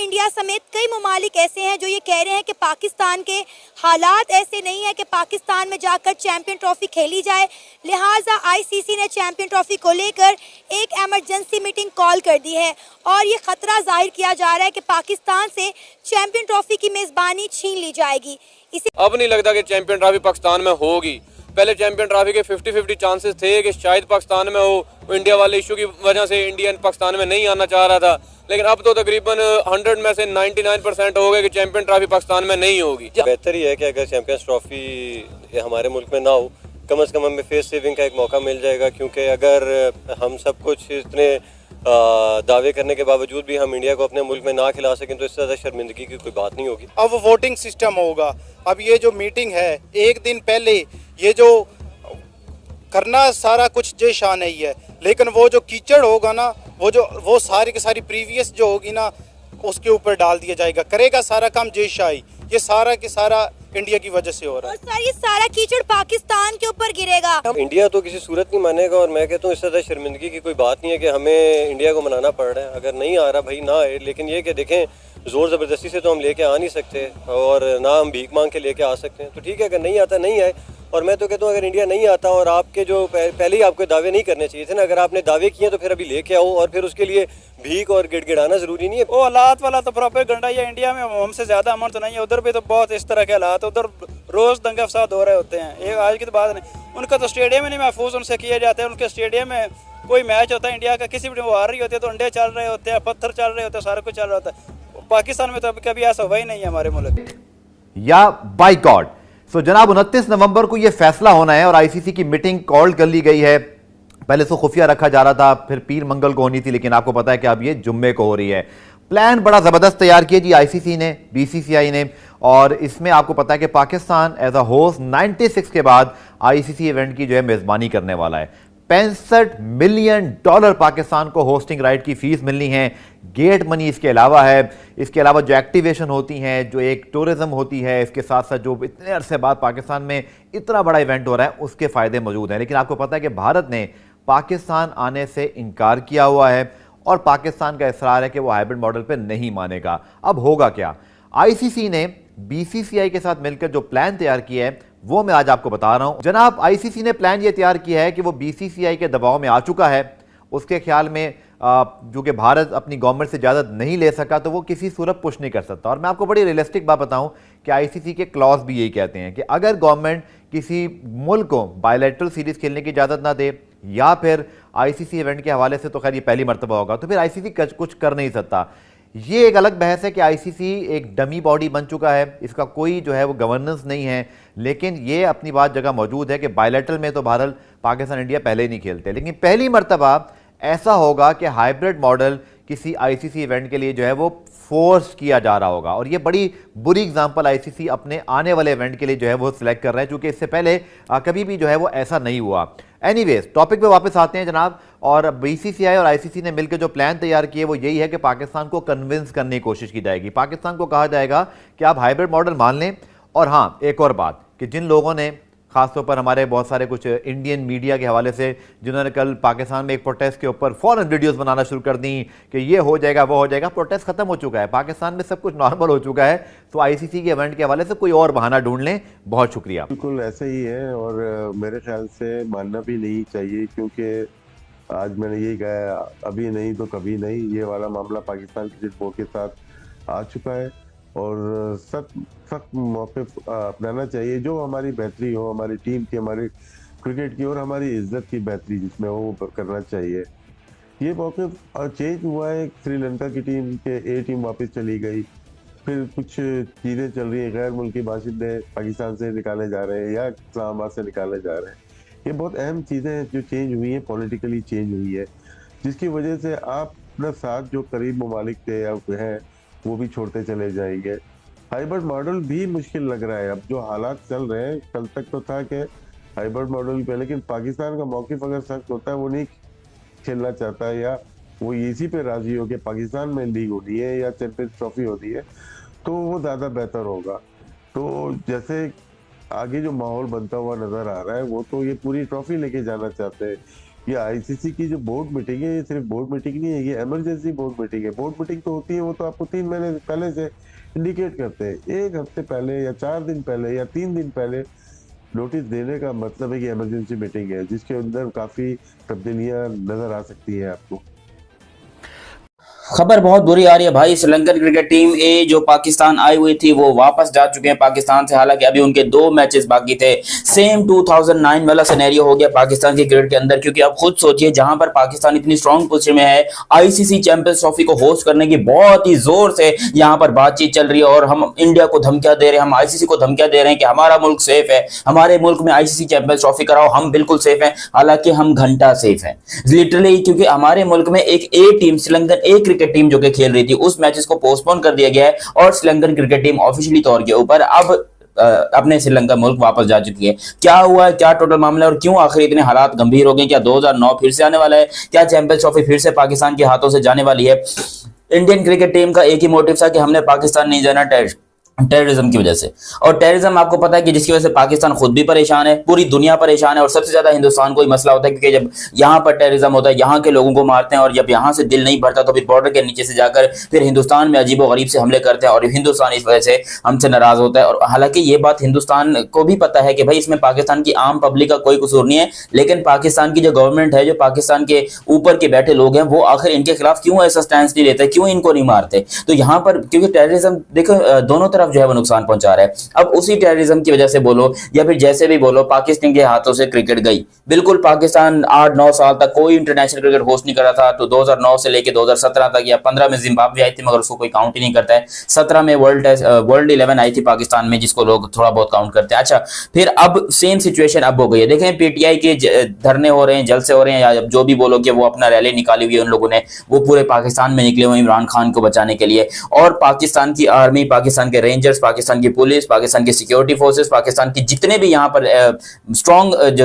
India समेत कई ममालिक ऐसे हैं जो ये कह रहे हैं कि पाकिस्तान के हालात ऐसे नहीं है कि पाकिस्तान में जाकर चैंपियन ट्रॉफी खेली जाए। लिहाजा आईसीसी ने चैंपियन ट्रॉफी को लेकर एक इमरजेंसी मीटिंग कॉल कर दी है और ये खतरा जाहिर किया जा रहा है कि पाकिस्तान से चैंपियन ट्रॉफी की मेजबानी छीन ली जाएगी। अब नहीं लगता कि चैंपियन ट्रॉफी पाकिस्तान में होगी। पहले चैंपियन ट्रॉफी के 50-50 चांसेस थे कि शायद पाकिस्तान में हो। इंडिया वाले इशू की वजह से इंडिया पाकिस्तान में नहीं आना चाह रहा था, लेकिन अब तो तकरीबन 100 में से 99% हो गए कि चैंपियन ट्रॉफी पाकिस्तान में नहीं होगी। बेहतर ही है कि अगर चैंपियंस ट्रॉफी हमारे मुल्क में ना हो, कम से कम हमें फेस सेविंग का एक मौका मिल जाएगा, क्योंकि अगर हम सब कुछ इतने दावे करने के बावजूद भी हम इंडिया को अपने मुल्क में ना खिला सकें तो इससे ज़्यादा शर्मिंदगी की कोई बात नहीं होगी। अब वोटिंग सिस्टम होगा। अब ये जो मीटिंग है, एक दिन पहले ये जो करना सारा कुछ जय शान नहीं है, लेकिन वो जो कीचड़ होगा ना, वो सारी की सारी प्रीवियस जो होगी ना उसके ऊपर डाल दिया जाएगा। करेगा सारा काम जय शाही। ये सारा की सारा इंडिया की वजह से हो रहा है और सर ये सारा कीचड़ पाकिस्तान के ऊपर गिरेगा। इंडिया तो किसी सूरत नहीं मानेगा, और मैं कहता हूँ इससे ज़्यादा शर्मिंदगी की कोई बात नहीं है कि हमें इंडिया को मनाना पड़ रहा है। अगर नहीं आ रहा भाई ना आए, लेकिन ये कि देखें ज़ोर ज़बरदस्ती से तो हम लेके आ नहीं सकते और ना हम भीख मांग के लेके आ सकते हैं। तो ठीक है, अगर नहीं आता नहीं आए। और मैं तो कहता हूँ अगर इंडिया नहीं आता और आपके जो पहले ही आपको दावे नहीं करने चाहिए थे ना, अगर आपने दावे किए तो फिर अभी लेके आओ, और फिर उसके लिए भीख और गिड़गिड़ाना जरूरी नहीं है। वो हालात वाला तो प्रोपेगेंडा है। इंडिया में हमसे ज्यादा अमन तो नहीं है, उधर भी तो बहुत इस तरह के हालात, उधर रोज दंगा फसाद हो रहे होते हैं। एक आज की तो बात नहीं, उनका तो स्टेडियम नहीं महफूज उनसे किए जाते हैं। उनके स्टेडियम में कोई मैच होता है इंडिया का, किसी भी वो हार रही होती है तो अंडे चल रहे होते हैं, पत्थर चल रहे होते हैं, सारा कुछ चल रहा होता है। पाकिस्तान में तो अभी कभी ऐसा हुआ ही नहीं है हमारे मुल्क या बाइकॉट। सो जनाब 29 नवंबर को यह फैसला होना है और आईसीसी की मीटिंग कॉल कर ली गई है। पहले तो खुफिया रखा जा रहा था, फिर पीर मंगल को होनी थी, लेकिन आपको पता है कि अब ये जुम्मे को हो रही है। प्लान बड़ा जबरदस्त तैयार किया जी आईसीसी ने, बीसीसीआई ने, और इसमें आपको पता है कि पाकिस्तान एज अ होस्ट 96 के बाद आईसीसी इवेंट की जो है मेजबानी करने वाला है। $65 मिलियन पाकिस्तान को होस्टिंग राइट की फीस मिलनी है। गेट मनी इसके अलावा है। इसके अलावा जो एक्टिवेशन होती हैं, जो एक टूरिज्म होती है, इसके साथ साथ जो इतने अरसे बाद पाकिस्तान में इतना बड़ा इवेंट हो रहा है उसके फ़ायदे मौजूद हैं। लेकिन आपको पता है कि भारत ने पाकिस्तान आने से इनकार किया हुआ है और पाकिस्तान का इसरार है कि वो हाइब्रिड मॉडल पर नहीं मानेगा। अब होगा क्या? आईसीसी ने बीसीसीआई के साथ मिलकर जो प्लान तैयार किया है वो मैं आज आपको बता रहा हूं। जनाब आईसीसी ने प्लान ये तैयार किया है कि वो बीसीसीआई के दबाव में आ चुका है। उसके ख्याल में जो कि भारत अपनी गवर्नमेंट से इजाज़त नहीं ले सका तो वो किसी सूरत पुश नहीं कर सकता। और मैं आपको बड़ी रियलिस्टिक बात बताऊं कि आईसीसी के क्लॉज भी यही कहते हैं कि अगर गवर्नमेंट किसी मुल्क को बायलैटरल सीरीज खेलने की इजाज़त ना दे या फिर आईसीसी इवेंट के हवाले से, तो खैर ये पहली मरतबा होगा, तो फिर आईसीसी कुछ कर नहीं सकता। ये एक अलग बहस है कि आईसीसी एक डमी बॉडी बन चुका है, इसका कोई जो है वो गवर्नेंस नहीं है। लेकिन ये अपनी बात जगह मौजूद है कि बायलैटरल में तो भारत पाकिस्तान इंडिया पहले ही नहीं खेलते, लेकिन पहली मरतबा ऐसा होगा कि हाइब्रिड मॉडल किसी आईसीसी इवेंट के लिए जो है वो फोर्स किया जा रहा होगा। और ये बड़ी बुरी एग्जांपल आईसीसी अपने आने वाले इवेंट के लिए जो है वो सिलेक्ट कर रहा है, क्योंकि इससे पहले कभी भी जो है वो ऐसा नहीं हुआ। एनीवेज टॉपिक पे वापस आते हैं जनाब। और बीसीसीआई और आईसीसी ने मिलकर जो प्लान तैयार किए वो यही है कि पाकिस्तान को कन्विंस करने की कोशिश की जाएगी। पाकिस्तान को कहा जाएगा कि आप हाइब्रिड मॉडल मान लें। और हाँ, एक और बात कि जिन लोगों ने खासतौर पर हमारे बहुत सारे कुछ इंडियन मीडिया के हवाले से जिन्होंने कल पाकिस्तान में एक प्रोटेस्ट के ऊपर फौरन वीडियोस बनाना शुरू कर दी कि ये हो जाएगा वो हो जाएगा, प्रोटेस्ट खत्म हो चुका है, पाकिस्तान में सब कुछ नॉर्मल हो चुका है। तो आईसीसी के इवेंट के हवाले से कोई और बहाना ढूंढ लें। बहुत शुक्रिया। बिल्कुल ऐसा ही है और मेरे ख्याल से मानना भी नहीं चाहिए, क्योंकि आज मैंने यही कहा, अभी नहीं तो कभी नहीं, ये वाला मामला पाकिस्तान क्रिकेट बोर्ड के साथ आ चुका है और सख्त मौक़िफ़ अपनाना चाहिए। जो हमारी बेहतरी हो, हमारी टीम की, हमारी क्रिकेट की और हमारी इज्जत की बेहतरी जिसमें हो वो करना चाहिए। ये मौक़िफ़ चेंज हुआ है। श्रीलंका की टीम के ए टीम वापस चली गई, फिर कुछ चीज़ें चल रही हैं, गैर मुल्की बाशिंदे पाकिस्तान से निकाले जा रहे हैं या इस्लामाबाद से निकाले जा रहे हैं। ये बहुत अहम चीज़ें हैं जो चेंज हुई हैं, पॉलिटिकली चेंज हुई है, जिसकी वजह से आप अपना साथ जो करीब ममालिक थे या हैं वो भी छोड़ते चले जाएंगे। हाइब्रिड मॉडल भी मुश्किल लग रहा है। अब जो हालात चल रहे हैं, कल तक तो था कि हाइब्रिड मॉडल पे, लेकिन पाकिस्तान का मौक़िफ़ अगर सख्त होता है, वो नहीं खेलना चाहता है या वो इसी पे राजी हो कि पाकिस्तान में लीग होती है या चैंपियंस ट्रॉफी होती है, तो वो ज़्यादा बेहतर होगा। तो जैसे आगे जो माहौल बनता हुआ नज़र आ रहा है, वो तो ये पूरी ट्रॉफी लेके जाना चाहते हैं, ये आईसीसी की जो बोर्ड मीटिंग है, ये सिर्फ बोर्ड मीटिंग नहीं है, ये इमरजेंसी बोर्ड मीटिंग है। बोर्ड मीटिंग तो होती है, वो तो आपको 3 महीने पहले से इंडिकेट करते हैं। 1 हफ्ते पहले या 4 दिन पहले या 3 दिन पहले नोटिस देने का मतलब है कि इमरजेंसी मीटिंग है, जिसके अंदर काफी तब्दीलियां नजर आ सकती है आपको। खबर बहुत बुरी आ रही है भाई। श्रीलंकन क्रिकेट टीम ए जो पाकिस्तान आई हुई थी वो वापस जा चुके हैं पाकिस्तान से। हालांकि अभी उनके 2 मैचेस बाकी थे। सेम 2009 वाला सिनेरियो हो गया पाकिस्तान के क्रिकेट के अंदर, क्योंकि आप खुद सोचिए जहां पर पाकिस्तान इतनी स्ट्रॉन्ग पोजीशन में है, आईसीसी चैंपियंस ट्रॉफी को होस्ट करने की बहुत ही जोर से यहां पर बातचीत चल रही है और हम इंडिया को धमकियां दे रहे हैं, हम आईसीसी को धमकियां दे रहे हैं कि हमारा मुल्क सेफ है, हमारे मुल्क में आईसीसी चैंपियंस ट्रॉफी कराओ, हम बिल्कुल सेफ है। हालांकि हम घंटा सेफ है लिटरली, क्योंकि हमारे मुल्क में एक ए टीम, श्रीलंकन ए क्रिकेट टीम जो कि खेल रही थी, उस मैचेस को पोस्टपोन कर दिया गया है और श्रीलंकन क्रिकेट टीम ऑफिशियली तौर के ऊपर अब अपने श्रीलंका मुल्क वापस जा चुकी है। क्या हुआ है, क्या टोटल मामला है और क्यों आखिर इतने हालात गंभीर हो गए? क्या 2009 फिर से आने वाला है? क्या चैंपियंस ट्रॉफी फिर से पाकिस्तान के हाथों से जाने वाली है? इंडियन क्रिकेट टीम का एक ही मोटिव था कि हमने पाकिस्तान नहीं जाना टेररिज्म की वजह से। और टेररिज्म आपको पता है कि जिसकी वजह से पाकिस्तान खुद भी परेशान है, पूरी दुनिया परेशान है और सबसे ज्यादा हिंदुस्तान को ही मसला होता है, क्योंकि जब यहाँ पर टेररिज्म होता है, यहाँ के लोगों को मारते हैं और जब यहाँ से दिल नहीं भरता तो फिर बॉर्डर के नीचे से जाकर फिर हिंदुस्तान में अजीबो गरीब से हमले करते हैं और हिंदुस्तान इस वजह से हमसे नाराज होता है। और हालांकि ये बात हिंदुस्तान को भी पता है कि भाई इसमें पाकिस्तान की आम पब्लिक का कोई कसूर नहीं है, लेकिन पाकिस्तान की जो गवर्नमेंट है, जो पाकिस्तान के ऊपर के बैठे लोग हैं, वो आखिर इनके खिलाफ क्यों ऐसा स्टैंड नहीं लेते, क्यों इनको नहीं मारते? तो यहाँ पर क्योंकि टेररिज्म देखो दोनों तरफ जो है वो नुकसान पहुंचा रहा है। अब उसी टेररिज्म की वजह से बोलो या फिर जैसे भी बोलो, पाकिस्तान के हाथों से क्रिकेट गई। बिल्कुल पाकिस्तान 8-9 साल तक कोई इंटरनेशनल क्रिकेट होस्ट नहीं कर रहा था। तो 2009 से लेके 2017 तक या 15 में जिम्बाब्वे आई थी, मगर उसको कोई काउंट ही नहीं करता है। 17 में वर्ल्ड 11 आई थी पाकिस्तान में, जिसको लोग थोड़ा बहुत काउंट करते हैं। अच्छा, फिर अब सेम सिचुएशन अब हो गई है। देखें पीटीआई के धरने हो रहे हैं, जलसे हो रहे हैं, या जो भी बोलो कि वो अपना रैली निकाली हुई है उन लोगों ने, वो पूरे पाकिस्तान में निकले हुए इमरान खान को बचाने के लिए। और पाकिस्तान की आर्मी, पाकिस्तान के रेंजर्स, पाकिस्तान की पुलिस, पाकिस्तान की सिक्योरिटी फोर्सेस, पाकिस्तान की जितने भी यहाँ पर स्ट्रॉन्ग जो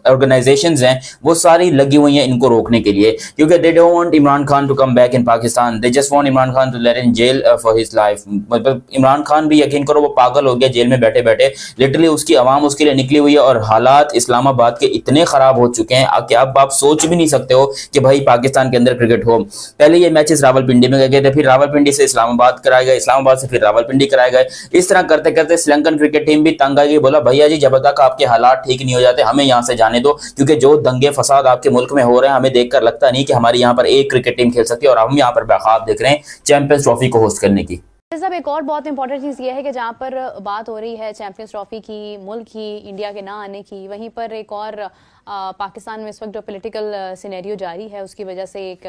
ऑर्गेनाइजेशंस हैं, वो सारी लगी हुई हैं इनको रोकने के लिए, क्योंकि they don't want Imran Khan to come back in Pakistan, they just want Imran Khan to let in jail for his life. मतलब इमरान खान भी यकीन करो वो पागल हो गया जेल में बैठे बैठे। लिटरली उसकी आवाम उसके लिए निकली हुई है और हालात इस्लामाबाद के इतने खराब हो चुके हैं कि अब आप सोच भी नहीं सकते हो कि भाई पाकिस्तान के अंदर क्रिकेट हो। पहले ये मैचेस रावलपिंडी में गए थे, फिर रावलपिंडी से इस्लामाबाद कराए गए, इस्लामाबाद से फिर रावलपिंडी कराए गए। इस तरह करते करते श्रीलंकन क्रिकेट टीम भी तंग आ गई। बोला भैया जी जब तक आपके हालात ठीक नहीं हो जाते हमें यहाँ से जाने दो, क्योंकि जो दंगे फसाद आपके मुल्क में हो रहे हैं हमें देखकर लगता नहीं कि हमारी यहाँ पर एक क्रिकेट टीम खेल सकती है, और हम यहाँ पर बेख्वाब देख रहे हैं चैंपियंस ट्रॉफी को होस्ट करने की। साहब एक और बहुत इंपॉर्टेंट चीज़ ये है कि जहाँ पर बात हो रही है चैंपियंस ट्रॉफी की, मुल्क की, इंडिया के ना आने की, वहीं पर एक और पाकिस्तान में इस वक्त जो पॉलिटिकल सिनेरियो जारी है उसकी वजह से एक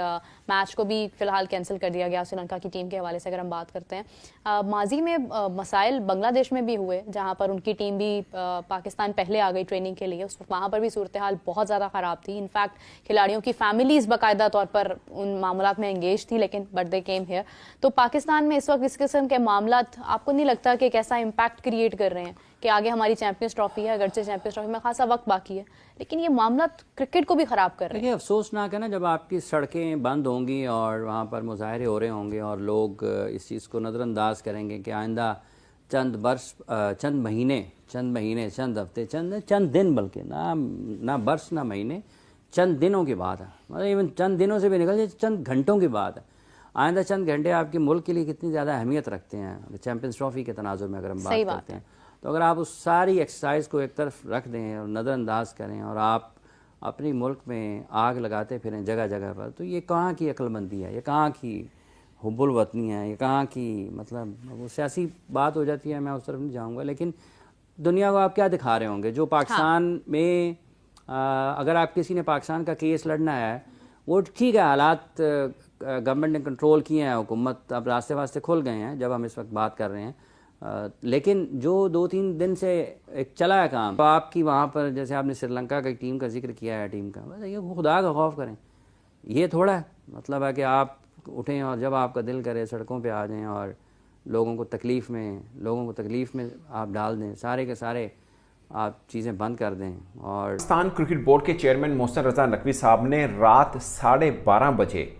मैच को भी फिलहाल कैंसिल कर दिया गया श्रीलंका की टीम के हवाले से अगर हम बात करते हैं। माजी में मसाइल बांग्लादेश में भी हुए जहाँ पर उनकी टीम भी पाकिस्तान पहले आ गई ट्रेनिंग के लिए, उस वहाँ पर भी सूरत हाल बहुत ज़्यादा ख़राब थी। इनफैक्ट खिलाड़ियों की फैमिलीज़ बाकायदा तौर पर उन मामलात में एंगेज थी, लेकिन बट दे केम हियर। तो पाकिस्तान में इस वक्त इस किस्म के मामलात आपको नहीं लगता कि कैसा इम्पैक्ट क्रिएट कर रहे हैं कि आगे हमारी चैंपियंस ट्रॉफी है, अगरचे चैंपियंस ट्रॉफी में खासा वक्त बाकी है, लेकिन ये मामला क्रिकेट को भी ख़राब कर रहे हैं। देखिए अफसोसनाक है ना, जब आपकी सड़कें बंद होंगी और वहाँ पर मुजाहरे हो रहे होंगे और लोग इस चीज़ को नज़रअंदाज करेंगे कि आइंदा चंद बरस, चंद महीने, चंद हफ्ते, चंद दिन, बल्कि ना बरस ना महीने, चंद दिनों के बाद है, मतलब इवन चंद दिनों से भी निकल जाए, चंद घंटों के बाद है। आइंदा चंद घंटे आपके मुल्क के लिए कितनी ज़्यादा अहमियत रखते हैं चैंपियंस ट्रॉफी के तनाजुर में अगर हम बात करते हैं। तो अगर आप उस सारी एक्सरसाइज को एक तरफ रख दें और नज़रअंदाज करें और आप अपनी मुल्क में आग लगाते फिरें जगह जगह पर, तो ये कहाँ की अक्लमंदी है, ये कहाँ की हुब्बुल वतनी है, ये कहाँ की, मतलब वो सियासी बात हो जाती है, मैं उस तरफ नहीं जाऊँगा। लेकिन दुनिया को आप क्या दिखा रहे होंगे? जो पाकिस्तान में अगर आप किसी ने पाकिस्तान का केस लड़ना है वो ठीक है, हालात गवर्नमेंट ने कंट्रोल किए हैं, हुकूमत अब रास्ते वास्ते खुल गए हैं जब हम इस वक्त बात कर रहे हैं, लेकिन जो 2-3 दिन से एक चला है काम, तो आपकी वहाँ पर जैसे आपने श्रीलंका की टीम का जिक्र किया है, टीम का, बस ये खुदा का खौफ करें, ये थोड़ा है मतलब है कि आप उठें और जब आपका दिल करे सड़कों पे आ जाएं और लोगों को तकलीफ़ में आप डाल दें, सारे के सारे आप चीज़ें बंद कर दें। और पाकिस्तान क्रिकेट बोर्ड के चेयरमैन मोहसिन रजा नकवी साहब ने रात 12:30 बजे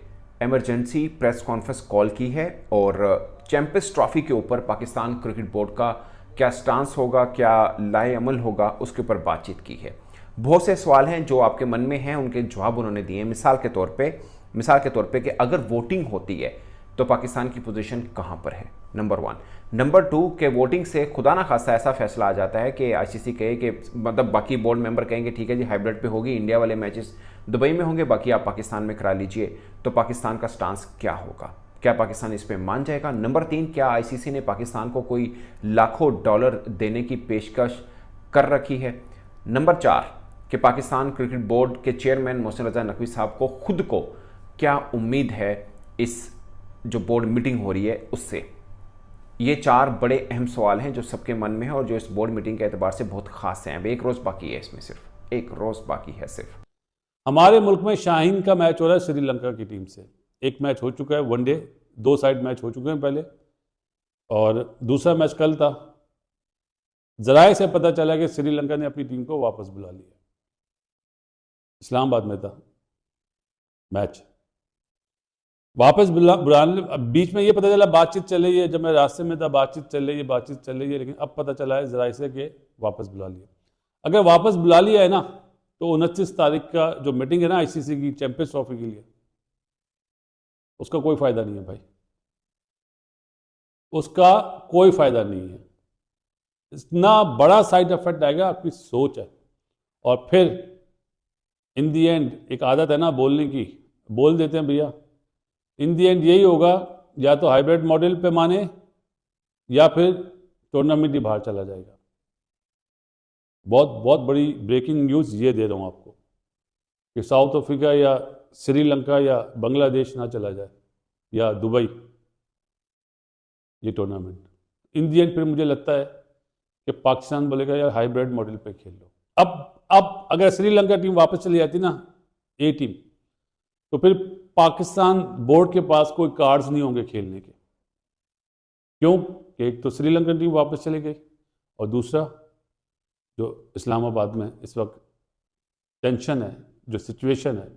इमरजेंसी प्रेस कॉन्फ्रेंस कॉल की है और चैंपियंस ट्रॉफी के ऊपर पाकिस्तान क्रिकेट बोर्ड का क्या स्टांस होगा, क्या लाए अमल होगा, उसके ऊपर बातचीत की है। बहुत से सवाल हैं जो आपके मन में हैं, उनके जवाब उन्होंने दिए। मिसाल के तौर पे कि अगर वोटिंग होती है तो पाकिस्तान की पोजीशन कहां पर है, नंबर 1। नंबर 2 के वोटिंग से खुदा ना खास्ता ऐसा फैसला आ जाता है कि आईसीसी कहे कि मतलब बाकी बोर्ड मेंबर कहेंगे ठीक है जी हाइब्रिड पे होगी, इंडिया वाले मैचेस दुबई में होंगे, बाकी आप पाकिस्तान में करा लीजिए, तो पाकिस्तान का स्टांस क्या होगा? क्या पाकिस्तान इस पर मान जाएगा? नंबर 3, क्या आईसीसी ने पाकिस्तान को कोई लाखों डॉलर देने की पेशकश कर रखी है? नंबर 4 कि पाकिस्तान क्रिकेट बोर्ड के चेयरमैन मोहसिन रजा नकवी साहब को खुद को क्या उम्मीद है इस जो बोर्ड मीटिंग हो रही है उससे? ये 4 बड़े अहम सवाल हैं जो सबके मन में है और जो इस बोर्ड मीटिंग के एतबार से बहुत खास हैं। अब एक रोज़ बाकी है, इसमें सिर्फ एक रोज़ बाकी है सिर्फ। हमारे मुल्क में शाहीन का मैच हो रहा है श्रीलंका की टीम से। एक मैच हो चुका है वनडे, 2 साइड मैच हो चुके हैं पहले, और दूसरा मैच कल था। जराए से पता चला कि श्रीलंका ने अपनी टीम को वापस बुला लिया। इस्लामाबाद में था मैच, वापस बुलाने, बीच में ये पता चला बातचीत चल रही है, जब मैं रास्ते में था बातचीत चल रही है, लेकिन अब पता चला है जराए से कि वापस बुला लिया। अगर वापस बुला लिया है ना, तो 29 तारीख का जो मीटिंग है ना आईसीसी की चैंपियंस ट्रॉफी के लिए, उसका कोई फायदा नहीं है भाई, उसका कोई फायदा नहीं है। इतना बड़ा साइड इफेक्ट आएगा, आपकी सोच है। और फिर इन दी एंड एक आदत है ना बोलने की, बोल देते हैं भैया, इन दी एंड यही होगा, या तो हाइब्रिड मॉडल पे माने या फिर टूर्नामेंट ही बाहर चला जाएगा। बहुत बहुत बड़ी ब्रेकिंग न्यूज़ ये दे रहा हूँ आपको कि साउथ अफ्रीका या श्रीलंका या बांग्लादेश ना चला जाए या दुबई ये टूर्नामेंट। इन दी एंड फिर मुझे लगता है कि पाकिस्तान बोलेगा यार हाइब्रिड मॉडल पे खेल लो। अब अगर श्रीलंका टीम वापस चली जाती ना, ए टीम, तो फिर पाकिस्तान बोर्ड के पास कोई कार्ड्स नहीं होंगे खेलने के। क्यों? कि एक तो श्रीलंकन टीम वापस चली गई, और दूसरा जो इस्लामाबाद में इस वक्त टेंशन है, जो सिचुएशन है,